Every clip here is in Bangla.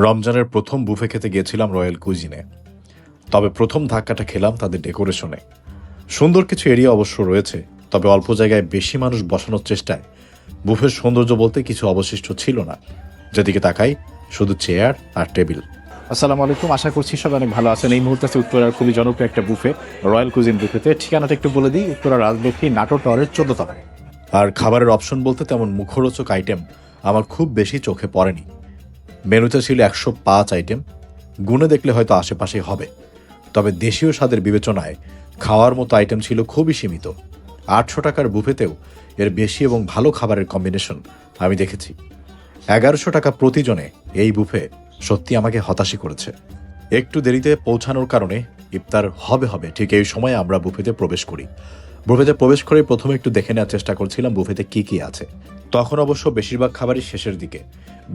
রমজানের প্রথম বুফে খেতে গিয়েছিলাম রয়্যাল কুজিনে। তবে প্রথম ধাক্কাটা খেলাম তাদের ডেকোরেশনে। সুন্দর কিছু এরিয়া অবশ্য রয়েছে, তবে অল্প জায়গায় বেশি মানুষ বসানোর চেষ্টায় বুফের সৌন্দর্য বলতে কিছু অবশিষ্ট ছিল না। যেদিকে তাকাই শুধু চেয়ার আর টেবিল। আসসালামু আলাইকুম, আশা করছি সবাই অনেক ভালো আছেন। এই মুহূর্তে আছে উত্তরার খুবই জনপ্রিয় একটা বুফে, রয়্যাল কুজিন বুফেতে। ঠিকানাটা একটু বলে দিই, উত্তরা রাজলক্ষ্মী নাটোর টাওয়ারের 14 তলায়। আর খাবারের অপশন বলতে তেমন মুখরোচক আইটেম আমার খুব বেশি চোখে পড়েনি। মেনুতে ছিল 105 আইটেম, গুণে দেখলে হয়তো আশেপাশে হবে। তবে দেশীয় স্বাদের বিবেচনায় খাওয়ার মতো আইটেম ছিল খুবই সীমিত। 800 টাকার বুফেতেও এর বেশি এবং ভালো খাবারের কম্বিনেশন আমি দেখেছি। 1100 টাকা প্রতিজনে এই বুফে সত্যি আমাকে হতাশই করেছে। একটু দেরিতে পৌঁছানোর কারণে ইফতার হবে ঠিক এই সময় আমরা বুফেতে প্রবেশ করি। বুফেতে প্রবেশ করে প্রথমে একটু দেখে নেওয়ার চেষ্টা করছিলাম বুফেতে কি কি আছে। তখন অবশ্য বেশিরভাগ খাবারই শেষের দিকে,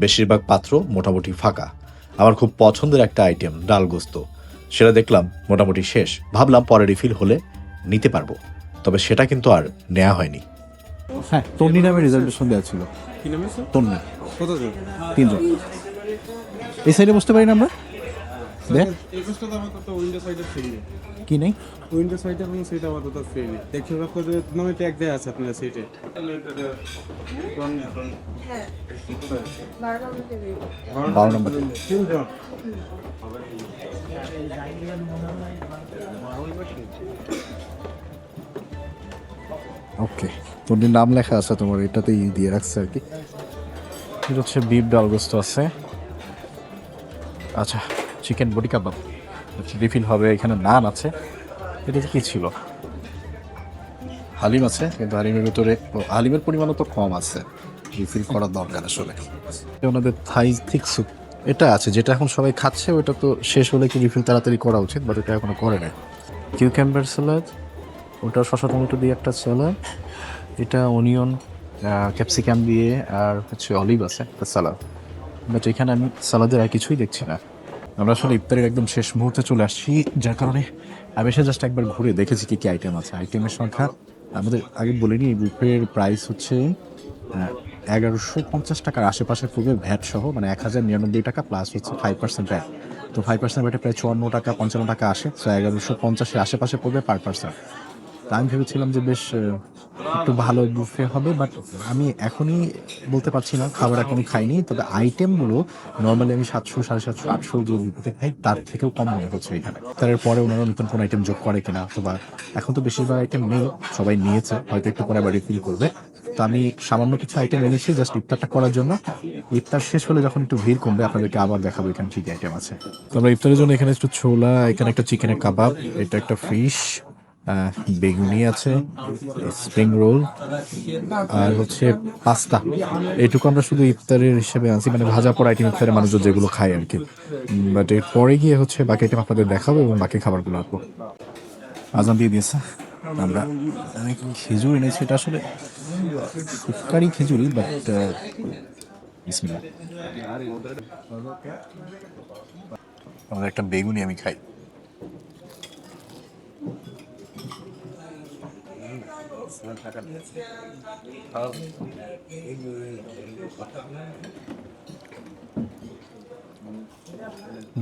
বেশিরভাগ পাত্র মোটামুটি ফাঁকা। আমার খুব পছন্দের একটা আইটেম ডাল গোস্ত, সেটা দেখলাম মোটামুটি শেষ। ভাবলাম পরে রিফিল হলে নিতে পারবো, তবে সেটা কিন্তু আর নেওয়া হয়নি। হ্যাঁ, তন্নি নামে রিজার্ভেশন দেওয়া ছিল। কি নাম আছে? তন্নি। কতজন? 3 জন। এই সাইডে বসতে পারি না আমরা? দেখ এই পাশটা তো আমাদের তো উইন্ডো সাইডে ফ্রি নেই। কি নেই? উইন্ডো সাইডে এবং সেটা আমাদের তো ফ্রি নেই। দেখুন আপনাদের নামে ট্যাগ দেওয়া আছে আপনার সিটে। হ্যাঁ 12 নম্বর। তিনজন। ওকে, তন্নির নাম লেখা আছে তোমার এটাতেই দিয়ে রাখছে আর কি। এটা হচ্ছে বিফ ডাল গোস্ত আছে। আচ্ছা, চিকেন বডি কাবাব রিফিল হবে। এখানে নান আছে। এটা কি ছিল? হালিম আছে, কিন্তু হালিমের ভিতরে হালিমের পরিমাণও তো কম আছে, রিফিল করার দরকার আসলে। ওনাদের থাই থিক স্যুপ এটা আছে, যেটা এখন সবাই খাচ্ছে। ওটা তো শেষ হলে কি রিফিল তাড়াতাড়ি করা উচিত, বাট এটা এখনো করে নাই। কিউক্যাম্বার স্যালাড, ওটা শসা টমেটো দিয়ে একটা স্যালাড। এটা অনিয়ন ক্যাপসিকাম দিয়ে, আর হচ্ছে অলিভ আছে একটা স্যালাড। বাট এখানে আমি স্যালাদের আর কিছুই দেখছি না। আমরা আসলে ইফতারের একদম শেষ মুহূর্তে চলে আসছি, যার কারণে আমি এসে জাস্ট একবার ঘুরে দেখেছি কী কী আইটেম আছে। আইটেমের সংখ্যা আমাদের আগে বলিনি। এই বুফের প্রাইস হচ্ছে 1150 টাকার আশেপাশে পড়বে ভ্যাট সহ, মানে 1099 টাকা প্লাস হচ্ছে 5% ভ্যাট। তো 5% ভ্যাটে প্রায় 54 টাকা 55 টাকা আসে। তো 1150-এর আশেপাশে পড়বে পার পার্সন। তা আমি ভেবেছিলাম যে বেশ একটু ভালো বুফে হবে, বাট আমি এখনই বলতে পারছি না, খাবার এখনই খাইনি। তবে আইটেমগুলো নর্মালি আমি 700, 750, 800 যে বুফে খাই তার থেকেও কম মনে হচ্ছে এখানে। তারপরে ওনারা নতুন কোনো আইটেম যোগ করে কিনা, অথবা এখন তো বেশিরভাগ আইটেম নেই, সবাই নিয়েছে, হয়তো একটু পরে আবার রিফিল করবে। তো আমি সামান্য কিছু আইটেম এনেছি জাস্ট ইফতারটা করার জন্য। ইফতার শেষ হলে যখন একটু ভিড় কমবে আপনাদেরকে আবার দেখাবো এখানে কি কি আইটেম আছে। তো আমরা ইফতারের জন্য এখানে একটু ছোলা, এখানে একটা চিকেনের কাবাব, এটা একটা ফিশ, বেগুনি আছে, স্প্রিং রোল, আর হচ্ছে পাস্তা। এইটুকু আমরা শুধু ইফতারের হিসেবে আনছি, মানে ভাজা পড়া আইটেম ইফতারের মানুষজন যেগুলো খায় আর কি। বাট এর পরে গিয়ে হচ্ছে বাকি আইটেম আপনাদের দেখাবো এবং বাকি খাবারগুলো আসবো। আজান দিয়ে দিয়েছে। আমরা খেজুর এনেছি, এটা আসলে শুকারি খেজুরি, বাট বিসমিল্লাহ। আমাদের একটা বেগুনি আমি খাই।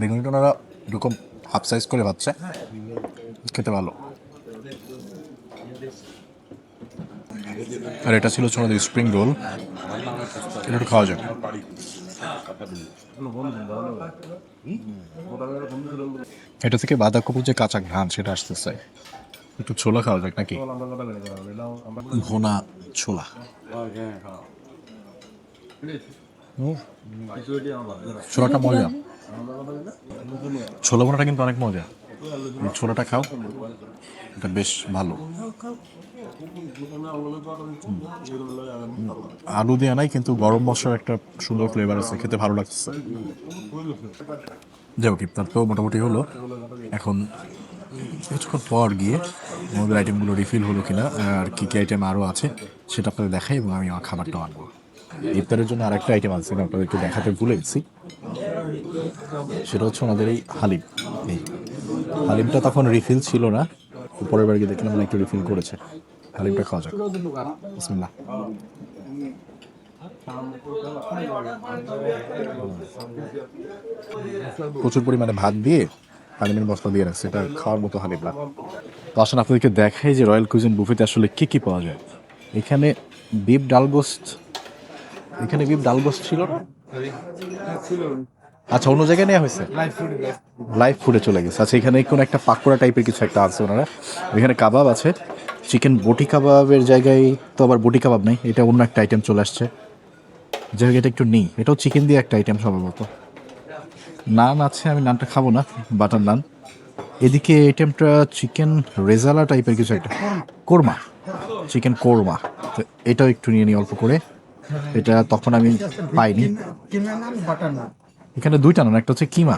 বেগুনিটা ওনারা এরকম হাফ সাইজ করে পাচ্ছে, খেতে ভালো। আর এটা ছিল ছোটদের স্প্রিং রোল, এটা একটু খাওয়া যাবে। এটা থেকে বাঁধাকপির যে কাঁচা ঘ্রাণ সেটা আসতেছে। একটু ছোলা খাওয়া যাক নাকি? ভোনা ছোলা। ছোলাটা মজা, ছোলা ভোনাটা কিন্তু অনেক মজা। ছোলাটা খাও, এটা বেশ ভালো। আলু দেওয়া নাই, কিন্তু গরম মশলার একটা সুন্দর ফ্লেভার আছে, খেতে ভালো লাগছে। যাই হোক, ইফতার তো মোটামুটি হলো। এখন কিছুক্ষণ পর গিয়ে আমাদের আইটেমগুলো রিফিল হলো কিনা আর কী কী আইটেম আরও আছে সেটা আপনাদের দেখাই, এবং আমি আমার খাবারটাও আনবো। ইফতারের জন্য আরেকটা আইটেম আছে, আপনাদেরকে দেখাতে ভুলে গেছি। সেটা হচ্ছে আমাদের এই হালিম। এই হালিমটা তখন রিফিল ছিল না, পরের বার গিয়ে দেখলাম একটু রিফিল করেছে। হালিমটা খাওয়া যাক। বিসমিল্লাহ। প্রচুর পরিমাণে ভাত দিয়ে হালিমের মশলা দিয়ে রাখছে, এটা খাওয়ার মতো হালিম না। তো আসলে আপনাদেরকে দেখাই যে রয়্যাল কুইজিন বুফেতে আসলে কী কী পাওয়া যায়। এখানে বিফ ডালগোস্ট, এখানে বিফ ডালগোস্ট ছিল না? আচ্ছা, অন্য জায়গায় নেওয়া হয়েছে, লাইভ ফুডে চলে গেছে। আচ্ছা, এখানে কোনো একটা পাকোড়া টাইপের কিছু একটা আছে ওনারা। এখানে কাবাব আছে, চিকেন বটি কাবাবের জায়গায় তো আবার বটি কাবাব নেই, এটা অন্য একটা আইটেম চলে আসছে। যাই হোক, এটা একটু নেই, এটাও চিকেন দিয়ে একটা আইটেম সম্ভবত। নান আছে, আমি নানটা খাবো না, বাটার নান। এদিকে আইটেমটা চিকেন রেজালা টাইপের কিছু একটা, কোরমা, চিকেন কোরমা। তো এটাও একটু নিয়ে নিই অল্প করে, এটা তখন আমি পাইনি। এখানে দুইটা নান, একটা হচ্ছে কিমা,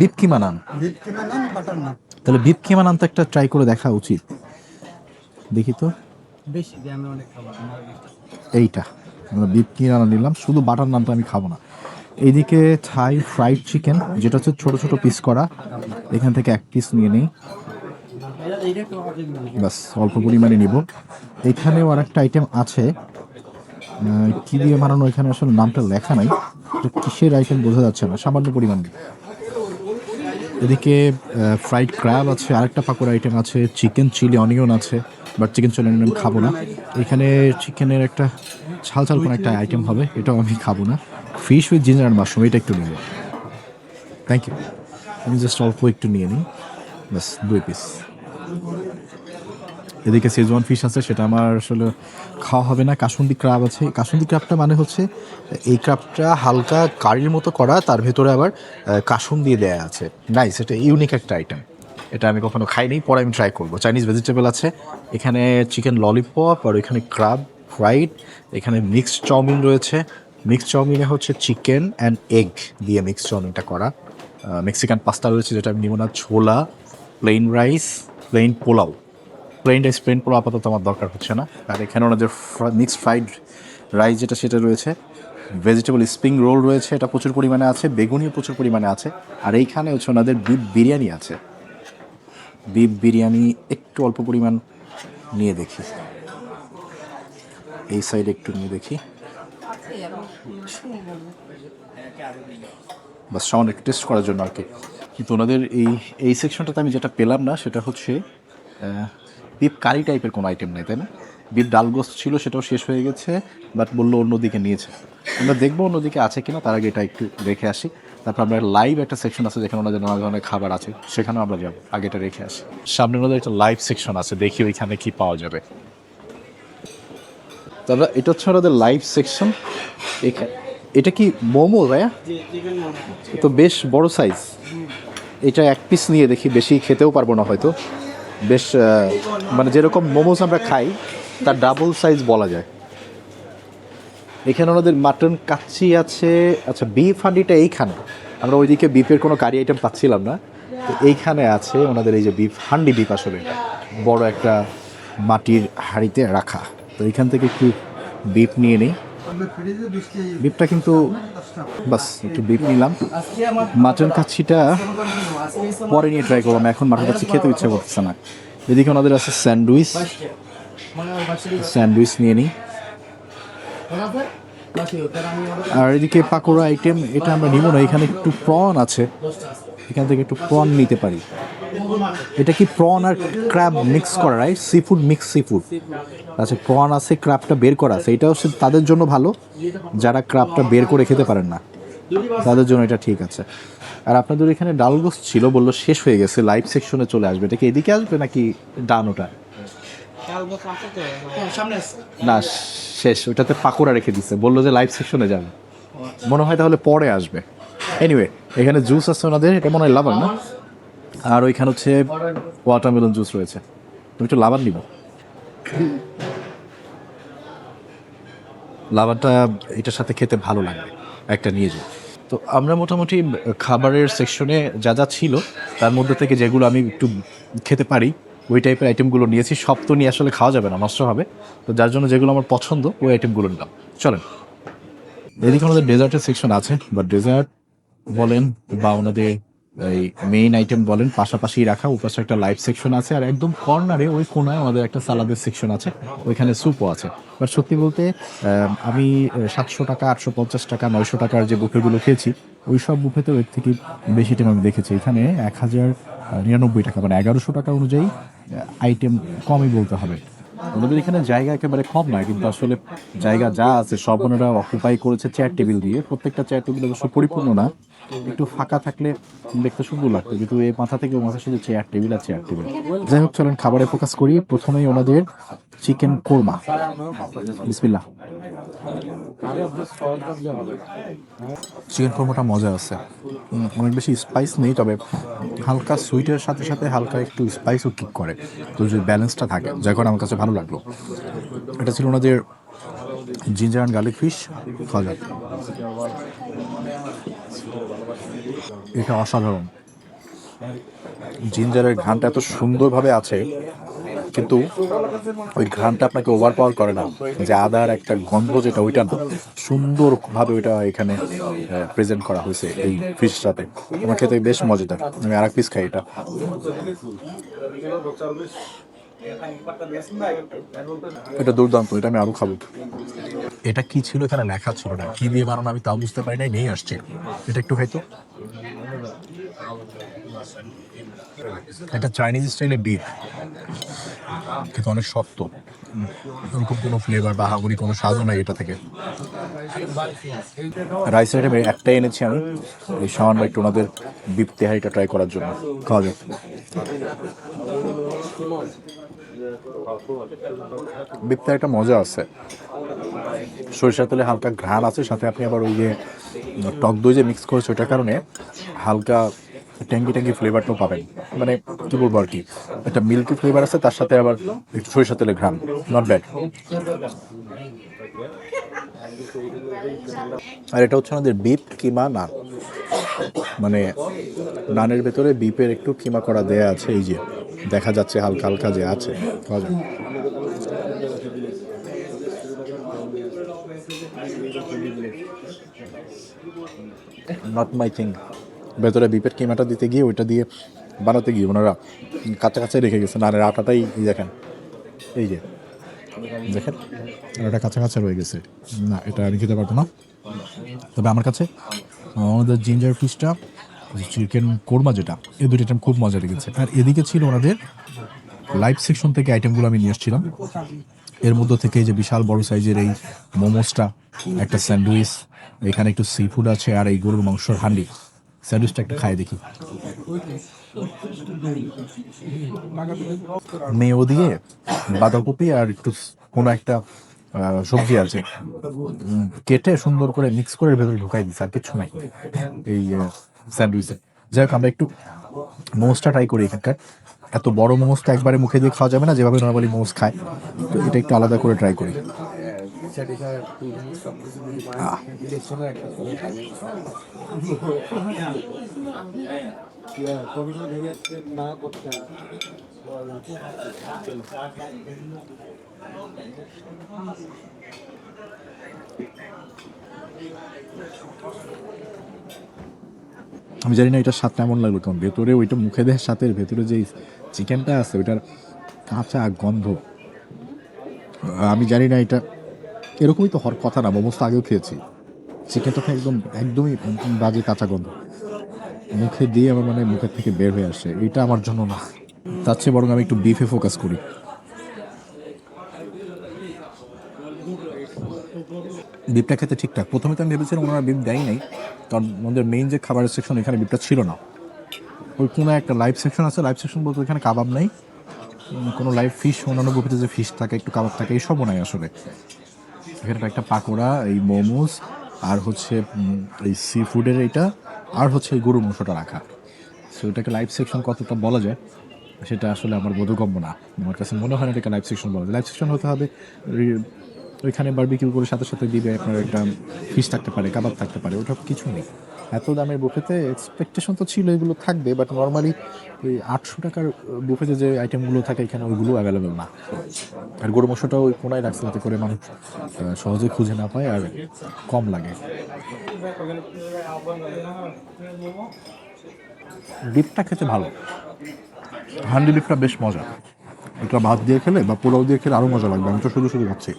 বিফ কিমা নান। তাহলে বিফ কিমা নান তো একটা ট্রাই করে দেখা উচিত, দেখি তো। এইটা আমরা বিফ কিমা নান নিলাম, শুধু বাটার নান তো আমি খাবো না। এইদিকে থাই ফ্রাইড চিকেন, যেটা হচ্ছে ছোট ছোট পিস করা, এখান থেকে এক পিস নিয়ে নিই, বাস অল্প পরিমাণে নিব। এখানেও আর একটা আইটেম আছে, কি দিয়ে বানানো এখানে আসলে নামটা লেখা নাই, কিসের আইটেম বোঝা যাচ্ছে না, সামান্য পরিমাণে। এদিকে ফ্রাইড ক্র্যাব আছে, আরেকটা পাকোড়া আইটেম আছে, চিকেন চিলি অনিয়ন আছে, বাট চিকেন চিলি অনিয়ন খাবো না। এখানে চিকেনের একটা ঝাল ঝাল কোনো একটা আইটেম হবে, এটাও আমি খাবো না। Fish with ginger and mushroom, এটা একটু নেব, থ্যাংক ইউ। আমি জাস্ট অল্প একটু নিয়ে নিই, বাস 2 পিস। এদিকে সেজওয়ান ফিশ আছে, সেটা আমার আসলে খাওয়া হবে না। কাসুন্দি ক্রাব আছে, কাসুন্দি ক্রাবটা মানে হচ্ছে এই ক্রাবটা হালকা কারির মতো করা, তার ভেতরে আবার কাসুন দিয়ে দেয়া আছে। নাইস, এটা ইউনিক একটা আইটেম, এটা আমি কখনো খাইনি, পরে আমি ট্রাই করবো। চাইনিজ ভেজিটেবল আছে, এখানে চিকেন ললিপপ, আর এখানে ক্রাব ফ্রাইড, এখানে মিক্সড চাউমিন রয়েছে। মিক্সড চাউমিনে হচ্ছে চিকেন অ্যান্ড এগ দিয়ে মিক্সড চাউমিনটা করা। মেক্সিকান পাস্তা রয়েছে, যেটা আমি নিব না। ছোলা, plain rice, plain pulao. Plain rice plain pulao আপাতত আমার দরকার হচ্ছে না। আর এখানে ওনাদের মিক্সড ফ্রাইড রাইস যেটা, সেটা রয়েছে। ভেজিটেবল স্প্রিং রোল রয়েছে, এটা প্রচুর পরিমাণে আছে। বেগুনিও প্রচুর পরিমাণে আছে। আর এইখানে হচ্ছে ওনাদের বিফ বিরিয়ানি আছে। বিফ বিরিয়ানি একটু অল্প পরিমাণ নিয়ে দেখি, এই সাইডে একটু নিয়ে দেখি, বাস সামান্য একটু টেস্ট করার জন্য আর কি। কিন্তু ওনাদের এই সেকশনটাতে আমি যেটা পেলাম না, সেটা হচ্ছে বিফ কারি টাইপের কোনো আইটেম নেই, তাই না? বিফ ডালগোস্ত ছিল, সেটাও শেষ হয়ে গেছে, বাট বললো অন্যদিকে নিয়েছে। আমরা দেখবো অন্যদিকে আছে কিনা, তার আগে এটা একটু রেখে আসি। তারপর আমরা লাইভ একটা সেকশন আছে, যেখানে ওনাদের নানা ধরনের খাবার আছে, সেখানেও আমরা যাবো। আগে এটা রেখে আসি। সামনে ওনাদের একটা লাইভ সেকশন আছে, দেখি ওইখানে কি পাওয়া যাবে। দাদা, এটা হচ্ছে ওনাদের লাইভ সেকশন। এটা কি মোমো ভাইয়া? তো বেশ বড় সাইজ, এটা এক পিস নিয়ে দেখি, বেশি খেতেও পারবো না হয়তো। বেশ মানে যেরকম মোমোস আমরা খাই তার ডাবল সাইজ বলা যায়। এখানে ওনাদের মাটন কাচ্চি আছে। আচ্ছা, বিফ হান্ডিটা এইখানে, আমরা ওইদিকে বিফের কোনো কারি আইটেম পাচ্ছিলাম না, তো এইখানে আছে ওনাদের এই যে বিফ হান্ডি। বিফ আসলে এটা বড় একটা মাটির হাঁড়িতে রাখা। তো এইখান থেকে একটু বিফ নিয়ে নিই। বিফটা কিন্তু বাস একটু বিফ নিলাম। মাটন কাচ্ছিটা পরে নিয়ে ট্রাই করলাম, এখন মাটন কাচ্ছি খেতে ইচ্ছে করতেছে না। এদিকে ওনাদের আছে স্যান্ডউইচ, স্যান্ডউইচ নিয়ে নিই। আর এদিকে পাকোড়া আইটেম, এটা আমরা নিব না। এখানে একটু প্রন আছে, এখান থেকে একটু প্রন নিতে পারি। এটা কি প্রন আর ক্র্যাব মিক্স করা, right? Sea food, mix sea food. আচ্ছা, প্রন আছে, ক্র্যাবটা বের করা আছে। এটা হচ্ছে তাদের জন্য ভালো, যারা ক্র্যাবটা বের করে খেতে পারেন না, তাদের জন্য এটা ঠিক আছে। আর আপনাদের এখানে ডালগোস্ত ছিল, বললো শেষ হয়ে গেছে, লাইভ সেকশনে চলে আসবে। এটা কি এদিকে আসবে নাকি ডান ওটা? না, শেষ, ওটাতে পাকোড়া রেখে দিচ্ছে, বললো যে লাইভ সেকশনে যাবে, মনে হয় তাহলে পরে আসবে। এনিওয়ে, এখানে জুস আছে ওনাদের, এটা মনে হয় লাভার না? আর ওইখানে হচ্ছে ওয়াটারমেলন জুস রয়েছে। তুমি একটু লাভার নিব, লাভারটা এটার সাথে খেতে ভালো লাগবে, একটা নিয়ে যাও। তো আমরা মোটামুটি খাবারের সেকশনে যা যা ছিল তার মধ্যে থেকে যেগুলো আমি একটু খেতে পারি ওই টাইপের আইটেমগুলো নিয়েছি। সব তো নিয়ে আসলে খাওয়া যাবে না, নষ্ট হবে। তো যার জন্য যেগুলো আমার পছন্দ ওই আইটেমগুলো নিলাম। চলেন, এদিকে আমাদের ডেজার্টের সেকশন আছে, বা ডেজার্ট বলেন বা ওনাদের এই মেইন আইটেম বলেন পাশাপাশি রাখা, উপাশে একটা লাইভ সেকশন আছে, আর একদম কর্নারে ওই কোনায় আমাদের একটা সালাদের সেকশন আছে, ওইখানে স্যুপও আছে। বাট সত্যি বলতে আমি 700 টাকা, 850 টাকা, 900 টাকার যে বুফেগুলো খেয়েছি, ওই সব বুফেতেও এর থেকে বেশি টাইম আমি দেখেছি। এখানে 1099 টাকা, মানে 1100 টাকা অনুযায়ী আইটেম কমই বলতে হবে। ওনাদের এখানে জায়গা একেবারে কম নয়, কিন্তু আসলে জায়গা যা আছে সব ওনারা অকুপাই করেছে চেয়ার টেবিল দিয়ে। প্রত্যেকটা চেয়ার টেবিল অবশ্য পরিপূর্ণ না, একটু ফাঁকা থাকলে দেখতে সুন্দর লাগতো, কিন্তু এই মাথা থেকে ও মাথা শুধু চেয়ার টেবিল আর চেয়ার টেবিল। যাই হোক, চলেন খাবারে ফোকাস করি। প্রথমেই ওনাদের চিকেন কোরমা, বিসমিল্লাহ। চিকেন কোরমাটা মজা আছে, অনেক বেশি স্পাইস নেই, তবে হালকা সুইটের সাথে সাথে হালকা একটু স্পাইসও কিক করে, তো যে ব্যালেন্সটা থাকে যার কারণে আমার কাছে ভালো লাগলো। এটা ছিল ওনাদের জিঞ্জার অ্যান্ড গার্লিক ফিশ খাজা, এটা অসাধারণ। জিঞ্জারের ঘ্রাণটা এত সুন্দরভাবে আছে, কিন্তু ওই ঘ্রাণটা আপনাকে ওভার পাওয়ার করে না, যে আদার একটা গন্ধ যেটা, ওইটা না, সুন্দরভাবে ওইটা এখানে প্রেজেন্ট করা হয়েছে এই ফিশটাতে। আমার খেতে বেশ মজাদার, আমি আর এক পিস খাই এটা। এটা দুর্দান্ত, এটা আমি আরো খাবো। এটা কি ছিল এখানে লেখা ছিল না, কি দিয়ে বানানো আমি তাও বুঝতে পারি নাই, নেই আসছে। এটা একটু খাইতো, এটা চাইনিজ স্টাইলে বিফ, কিন্তু অনেক শক্ত, ওরকম কোনো ফ্লেভার বা হাগুরি কোনো স্বাদও নাই এটা থেকে। রাইস আইটেমে একটাই এনেছি আমি, এই সামান্য একটু ওনাদের বিফ তেহারিটা ট্রাই করার জন্য। খাওয়া যাক। বিফ তেহারিটা মজা আছে, সরিষার তেলে হালকা ঘ্রাণ আছে, সাথে আপনি আবার ওই যে টক দই যে মিক্স করেছে ওইটার কারণে হালকা ট্যাঙ্গি ট্যাঙ্গি ফ্লেভারটাও পাবেন। মানে কি বলবো আর কি, একটা মিল্কি ফ্লেভার আছে, তার সাথে আবার একটু সরিষার তেলের ঘ্রাণ, নট ব্যাড। আর এটা হচ্ছে আমাদের বিফ কিমা নান, মানে নানের ভেতরে বিফের একটু কিমা করা দেয়া আছে, এই যে দেখা যাচ্ছে হালকা হালকা যে আছে। Not my thing. ভেতরে বিপের কিমাটা দিতে গিয়ে, ওইটা দিয়ে বানাতে গিয়ে ওনারা কাঁচা কাঁচাই রেখে গেছে, নানের আটাটাই দেখেন, এই যে দেখেন এটা কাঁচা কাঁচা রয়ে গেছে। না, এটা আমি খেতে পারবো না। তবে আমার কাছে ওনাদের জিঞ্জার ফিশটা, চিকেন কোরমা যেটা, এই দুটো আইটেম খুব মজা লেগেছে। আর এদিকে ছিল ওনাদের লাইভ সেকশন থেকে আইটেমগুলো আমি নিয়ে আসছিলাম, এর মধ্যে থেকে এই যে বিশাল বড় সাইজের এই মোমোসটা, একটা স্যান্ডউইচ, এখানে একটু সি ফুড আছে, আর এই গরুর মাংসর হান্ডি। স্যান্ডউইচটা একটু খাই দেখি। মেয়ো দিয়ে বাঁধাকপি আর একটু কোনো একটা সবজি আছে, কেটে সুন্দর করে মিক্স করে ভেতরে ঢুকাই দিচ্ছে, আর কিছু নাই এই স্যান্ডউইচে। যাই হোক, আমরা একটু মোমোসটা ট্রাই করি এখানকার। এত বড় মোমোস তো একবারে মুখে দিয়ে খাওয়া যাবে না, যেভাবে নর্মালি মোমোস খায়, তো এটা একটু আলাদা করে ট্রাই করি। আমি জানি না এটার স্বাদটা এমন লাগলো, কারণ ভেতরে ওইটা মুখে দেওয়ার সাথে ভেতরে যে চিকেনটা আছে ওইটার কাঁচা গন্ধ, আমি জানি না এটা এরকমই তো হওয়ার কথা না। মোমোস তো আগেও খেয়েছি, চিকেনটা তো একদমই বাজে কাঁচা গন্ধ, মুখে দিয়ে আমার মানে মুখের থেকে বের হয়ে আসে, এটা আমার জন্য না। তার চেয়ে বরং আমি একটু বিফে ফোকাস করি। বিফটা খেতে ঠিকঠাক। প্রথমে তো আমি ভেবেছিলাম ওনারা বিফ দেয় নাই, কারণ আমাদের মেইন যে খাবারের সেকশন এখানে বিফটা ছিল না। ওই কোনো একটা লাইভ সেকশন আছে, লাইভ সেকশন বলতে এখানে কাবাব নেই, কোনো লাইভ ফিশ, অন্যান্য বুফেতে যে ফিশ থাকে একটু কাবাব থাকে, এইসবও নাই আসলে। এখানে একটা পাকোড়া, এই মোমোস, আর হচ্ছে এই সি ফুডের এইটা, আর হচ্ছে এই গরুর মাংসটা রাখা। সো এটাকে লাইভ সেকশন কতটা বলা যায় সেটা আসলে আমার বোধগম্য না। আমার কাছে মনে হয় না এটাকে লাইভ সেকশন বলা যায়। লাইভ সেকশন হতে হবে ওইখানে বারবিকিউ করে সাথে সাথে দিবে, আপনার একটা ফিশ থাকতে পারে, কাবাব থাকতে পারে, ওটা কিছু নেই। এত দামের বুফেতে এক্সপেকটেশন তো ছিল এগুলো থাকবে, বাট নর্মালি ওই 800 টাকার বুফেতে যে আইটেমগুলো থাকে এখানে ওইগুলো অ্যাভেলেবেল না। আর গরু মাংসটাও ওই কোনায় রাখছে যাতে করে মানুষ সহজে খুঁজে না পায় আর কম লাগে। বিফটা খেতে ভালো, হান্ডি বিফটা বেশ মজা। এটা ভাত দিয়ে খেলে বা পোলাও দিয়ে খেলে আরও মজা লাগবে। আমি তো শুধু শুধু খাচ্ছি।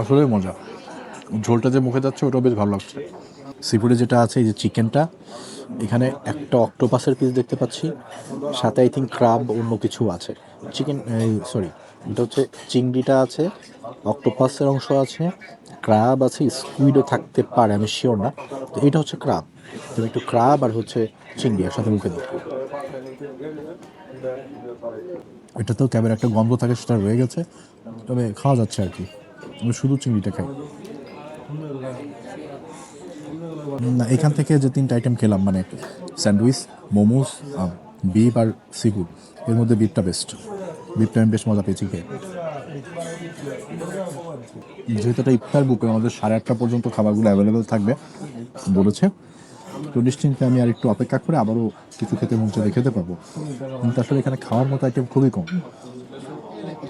আসলে মজা, ঝোলটা যে মুখে যাচ্ছে ওটাও বেশ ভালো লাগছে। সিফুডে যেটা আছে এই যে চিকেনটা, এখানে একটা অক্টোপাসের পিস দেখতে পাচ্ছি, সাথে আই থিঙ্ক ক্রাব অন্য কিছু আছে। চিকেন, সরি, এটা হচ্ছে চিংড়িটা আছে, অক্টোপাসের অংশ আছে, ক্রাব আছে, স্কুইডও থাকতে পারে, আমি শিওর না। তো এটা হচ্ছে ক্রাব, তুমি একটু ক্রাব আর হচ্ছে চিংড়ি একসাথে মুখে দিই। এটাতেও ক্যাবের একটা গন্ধ থাকে, সেটা রয়ে গেছে, তবে খাওয়া যাচ্ছে আর কি। আমি শুধু চিংড়িটা খাই না। এখান থেকে যে তিনটা আইটেম খেলাম, মানে স্যান্ডউইচ, মোমোস, বিফ আর সিফুড, এর মধ্যে বিফটা বেস্ট। বিফটা আমি বেশ মজা পেয়েছি খেয়ে। যেহেতু এটা ইফতার বুকে, আমাদের 8:30 পর্যন্ত খাবারগুলো অ্যাভেলেবেল থাকবে বলেছে, তো নিশ্চিন্তে আমি আর একটু অপেক্ষা করে আবারও কিছু খেতে মন চাইলে খেতে পারবো। কিন্তু আসলে এখানে খাওয়ার মতো আইটেম খুবই কম।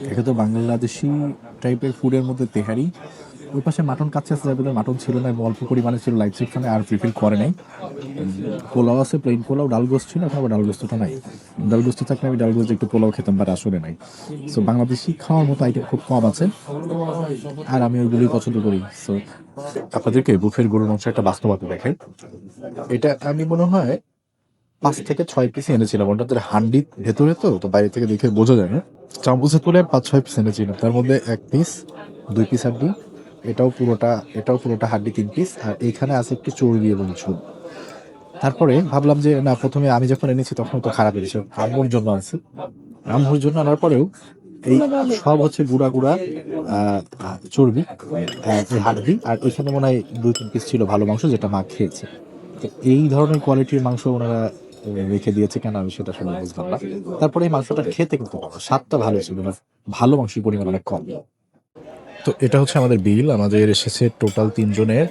এখানে তো বাংলাদেশি টাইপের ফুডের মধ্যে তেহারি, ওই পাশে মাটন কাছে আছে, যার ভিতরে মাটন ছিল না এবং অল্প পরিমাণে ছিল লাইভ সেকশনে, আর ফিল করে নাই। পোলাও আছে, প্লেন পোলাও, ডাল গোস্ত ছিল, এখন আবার ডাল গোস্তটা নাই। ডাল গোস্ত থাকলে আমি ডাল গোস্ত একটু পোলাও খেতাম, বাট আসলে নাই। সো বাংলাদেশি খাওয়ার মতো আইটেম খুব কম আছে, আর আমি ওইগুলোই পছন্দ করি। সো আপনাদেরকে বুফের গরুর মাংস একটা বাস্তবতা দেখাই। এটা আমি মনে হয় 5 থেকে 6 পিস এনেছিলাম, ওটাতে হান্ডির ভেতরে, তো বাইরে থেকে দেখে বোঝা যায় না। চামচে তুলে 5-6 পিস এনেছিলাম, তার মধ্যে 1 পিস, 2 পিস হাড্ডি, এটাও পুরোটা হাড্ডি 3 পিস, আর এইখানে আছে একটু চর্বি এবং ঝোল। তারপরে ভাবলাম যে না, প্রথমে আমি যখন এনেছি তখন তো খারাপ এনেছি, আম্মুর জন্য আনছি। আম্মুর জন্য আনার পরেও এই সব হচ্ছে গুঁড়া গুঁড়া চর্বি, এই হাড্ডি, আর এখানে মনে হয় 2-3 পিস ছিল ভালো মাংস, যেটা মা খেয়েছে। তো এই ধরনের কোয়ালিটির মাংস ওনারা রেখে দিয়েছে কেন, আমি সেটা শুনে বুঝলাম না। তারপরে এই মাংসটা খেতে কিন্তু স্বাদটা ভালো ছিল, ভালো মাংসের পরিমাণ অনেক কম। তো এটা হচ্ছে আমাদের বিল, আমাদের এসেছে টোটাল 3 জনের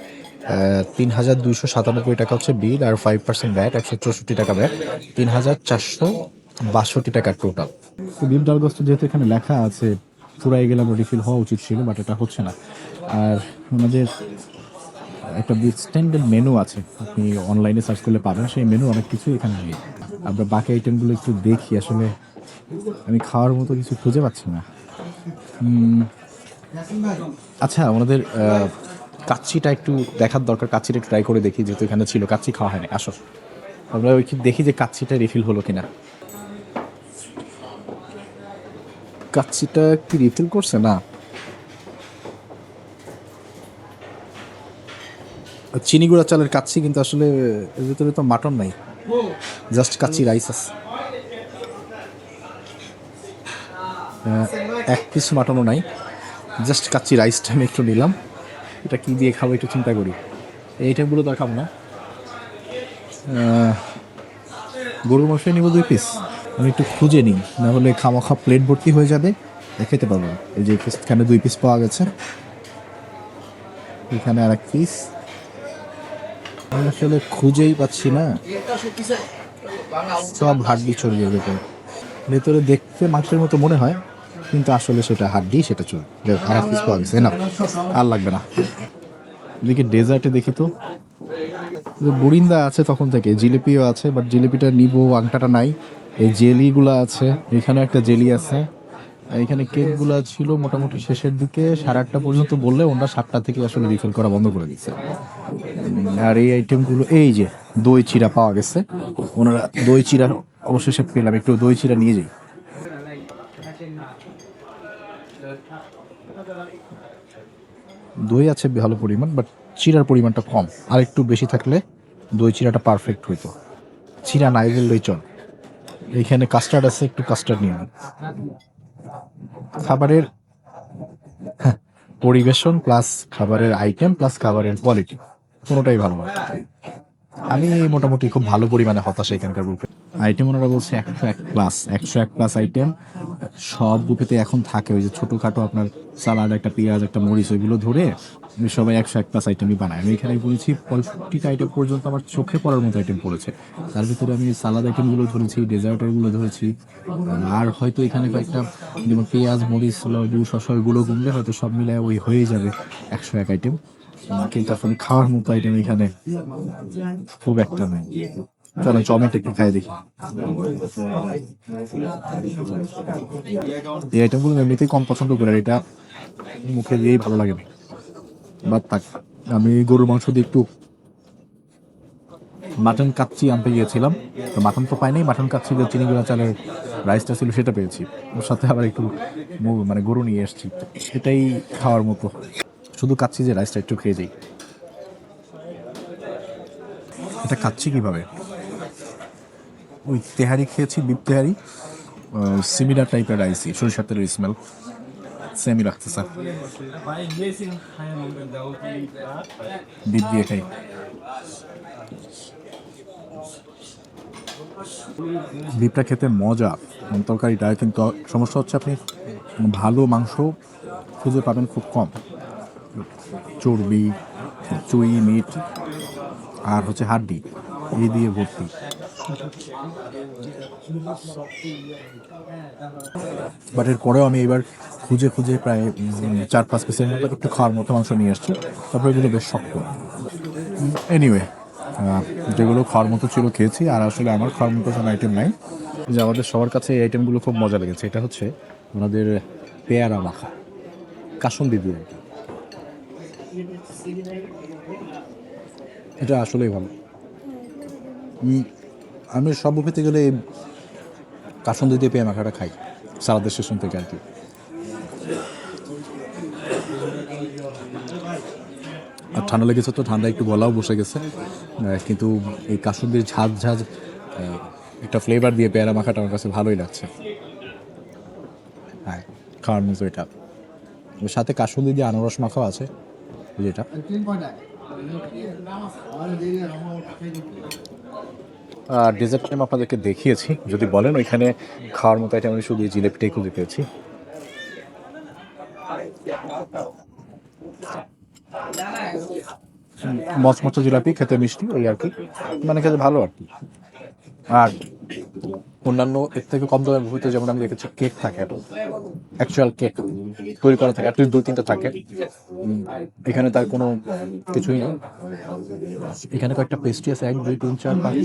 3,297 টাকা হচ্ছে বিল, আর 5% ব্যাট, 164 টাকা ব্যাট, 3,462 টাকা টোটাল। তো বিল ডালগোস্ত যেহেতু এখানে লেখা আছে, পুরাই গেলাম, রিফিল হওয়া উচিত ছিল, বাট এটা হচ্ছে না। আর আমাদের একটা স্ট্যান্ডার্ড মেনু আছে, আপনি অনলাইনে সার্চ করলে পাবেন, সেই মেনু অনেক কিছু এখানে নেই। আমরা বাকি আইটেমগুলো একটু দেখি, আসলে আমি খাওয়ার মতো কিছু খুঁজে পাচ্ছি না। আচ্ছা, আমাদের কাচ্চিটা একটু দেখার দরকার, কাচ্চিটা একটু ট্রাই করে দেখি, যেহেতু এখানে ছিল, কাচ্চি খাওয়া হয়নি। আসো আমরা ওই দেখি যে কাচ্চিটা রিফিল হলো কিনা। কাচ্চিটা কি রিফিল করছে না? চিনি গুঁড়া চালের কাচ্চি, কিন্তু আসলে এর ভিতরে তো মাটন নাই, জাস্ট কাচ্চি রাইস আছে। 1 পিস মাটনও নাই, জাস্ট কাচ্চি রাইসটা আমি একটু নিলাম। এটা কি দিয়ে খাবো একটু চিন্তা করি। এই আইটেমগুলো তো আর খাবো না। গরুর মাংসই নিব 2 পিস, আমি একটু খুঁজে নিই, না হলে খামাখা প্লেট ভর্তি হয়ে যাবে, খেতে পারবো না। এই যে এখানে 2 পিস পাওয়া গেছে, এখানে আর 1 পিস, আমি আসলে খুঁজেই পাচ্ছি না। সব হাড্ডি চর্বির ভেতরে দেখতে মাংসের মতো মনে হয়, কিন্তু আসলে সেটা হাড্ডি, সেটা চর্বি। আর 1 পিস পাওয়া গেছে না, আর লাগবে না। এদিকে ডেজার্টে দেখি তো, বুরিন্দা আছে তখন থেকে, জিলিপিও আছে, বাট জিলিপিটা নিবো, আংটাটা নাই। এই জেলিগুলো আছে, এখানে একটা জেলি আছে, এখানে কেকগুলো ছিল মোটামুটি শেষের দিকে, 8:30 পর্যন্ত বললে ওনারা 7টা থেকে আসলে রিফিল করা বন্ধ করে দিচ্ছে। আর এই আইটেমগুলো, এই যে দই চিড়া পাওয়া গেছে, ওনারা দই চিড়া অবশেষে পেলাম, একটু দই চিড়া নিয়ে যাই। দই আছে ভালো পরিমাণ, বাট চিড়ার পরিমাণটা কম, আর একটু বেশি থাকলে দই চিড়াটা পারফেক্ট হইতো। চিড়া নাই বললেই চল। এইখানে কাস্টার্ড আছে, একটু কাস্টার্ড নিয়ে নিন। খাবারের পরিবেশন প্লাস খাবারের আইটেম প্লাস খাবারের কোয়ালিটি, কোনোটাই ভালো হয়। আমি মোটামুটি খুব ভালো পরিমাণে হতাশা এখানকার বুফে। আইটেম ওনারা বলছে 101+ আইটেম, সব বুফেতে এখন থাকে ওই যে ছোটোখাটো আপনার সালাড, একটা পেঁয়াজ, একটা মরিচ, ওইগুলো ধরে সবাই 101+ আইটেমই বানায়। আমি এখানে বলেছি 65টা আইটেম পর্যন্ত আমার চোখে পড়ার মতো আইটেম পড়েছে। তার ভিতরে আমি সালাদ আইটেমগুলো ধরেছি, ডেজার্টেরগুলো ধরেছি, আর হয়তো এখানে কয়েকটা যেমন পেঁয়াজ, মরিচ, লেবু, শসা, ওইগুলো গুনলে হয়তো সব মিলে ওই হয়ে যাবে 101 আইটেম। কিন্তু আসলে খাওয়ার মতো আইটেম এখানে খুব একটা নেই। চলো চমেট একটু খাই দেখি। এই আইটেমগুলো এমনিতেই কম পছন্দ করে, আর এটা মুখে দিয়েই ভালো লাগে না। বাট থাক, আমি গরুর মাংস দিয়ে একটু মাটন কাচ্চি আনতে গিয়েছিলাম, তো মাটন তো পাইনি, মাটন কাচ্চি যে চিনি গুঁড়া চালের রাইসটা ছিল সেটা পেয়েছি, ওর সাথে আবার একটু মানে গরু নিয়ে এসেছি, সেটাই খাওয়ার মতো। শুধু কাচ্চি যে রাইসটা একটু খেয়ে যাই। এটা খাচ্ছি কিভাবে, ওই তেহারি খেয়েছি, বিপ তেহারি, সিমিলার টাইপের রাইসই, সরিষার তেলের স্মেল সেমই রাখতেছে। বিপ দিয়ে খাই। বিপটা খেতে মজা, তরকারিটা কিন্তু সমস্যা হচ্ছে আপনি ভালো মাংস খুঁজে পাবেন খুব কম। চর্বি, চুই, মিট আর হচ্ছে হাড্ডি, এই দিয়ে ভর্তি। বাট এর পরেও আমি এবার খুঁজে খুঁজে প্রায় 4-5 পিসের মতো একটু খাওয়ার মতো মাংস নিয়ে আসছি, তারপরে এগুলো বেশ শক্ত। এনিওয়ে, যেগুলো খাওয়ার মতো ছিল খেয়েছি, আর আসলে আমার খাওয়ার মতো কোনো আইটেম নাই। যে আমাদের সবার কাছে এই আইটেমগুলো খুব মজা লেগেছে। এটা হচ্ছে আমাদের পেয়ারা মাখা, কাসুন্দি দিয়ে। এটা আসলেই ভালো। আমি সব বুফেতে গেলে কাসুন্দি দিয়ে পেয়ারা মাখাটা খাই সালাদের সেশন থেকে আর কি। আর ঠান্ডা লেগেছে তো, ঠান্ডা একটু গলাও বসে গেছে, কিন্তু এই কাসুন্দির ঝাঁঝ ঝাঁঝ একটা ফ্লেভার দিয়ে পেয়ারা মাখাটা আমার কাছে ভালোই লাগছে। হ্যাঁ, খাওয়ার মতো এটা। ওর সাথে কাসুন্দি দিয়ে আনারস মাখাও আছে, যেটা ডেজার্ট টাইম আপনাদেরকে দেখিয়েছি। যদি বলেন ওইখানে খাওয়ার মতো আইটেম আমি শুধু এই জিলেপিটাই খুঁজে পেয়েছি। মচমচে জিলাপি, খেতে মিষ্টি, ওই আর কি, মানে খেতে ভালো আর কি। আর অন্যান্য এর থেকে কম দামের বুফেতে যেমন আমি দেখেছি কেক থাকে, অ্যাকচুয়াল কেক তৈরি করা থাকে, অ্যাটলিস্ট 2-3টা থাকে। এখানে তার কোনো কিছুই নেই। এখানে কয়েকটা পেস্ট্রি আছে, 1, 2, 3, 4, 5,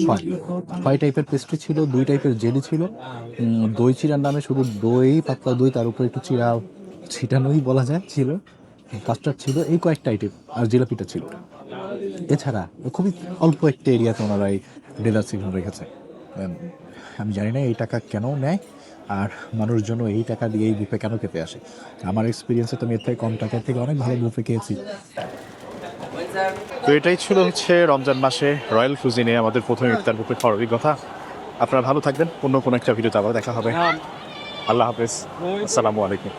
6 টাইপের পেস্ট্রি ছিল, 2 টাইপের জেলি ছিল, দই চিড়ার নামে শুধু দই, পাতলা দই, তার উপরে একটু চিড়া ছিটানোই বলা যায় ছিল, কাস্টার্ড ছিল, এই কয়েকটা আইটেম, আর জিলাপিটা ছিল। এছাড়া খুবই অল্প একটা এরিয়াতে ওনারা এই ডেজার্ট সেকশন রেখেছে। আমি জানি না এই টাকা কেন নেয়, আর মানুষজন এই টাকা দিয়ে এই বুফে কেন খেতে আসে। আমার এক্সপিরিয়েন্সে তো আমি এর থেকে কম টাকার থেকে অনেক ভালো বুফে খেয়েছি। তো এটাই ছিল হচ্ছে রমজান মাসে রয়্যাল কুজিনে আমাদের প্রথম ইফতার বুফে খাওয়ার অভিজ্ঞতা। আপনারা ভালো থাকবেন, অন্য কোনো একটা ভিডিওতে আবার দেখা হবে। আল্লাহ হাফেজ, আসসালামু আলাইকুম।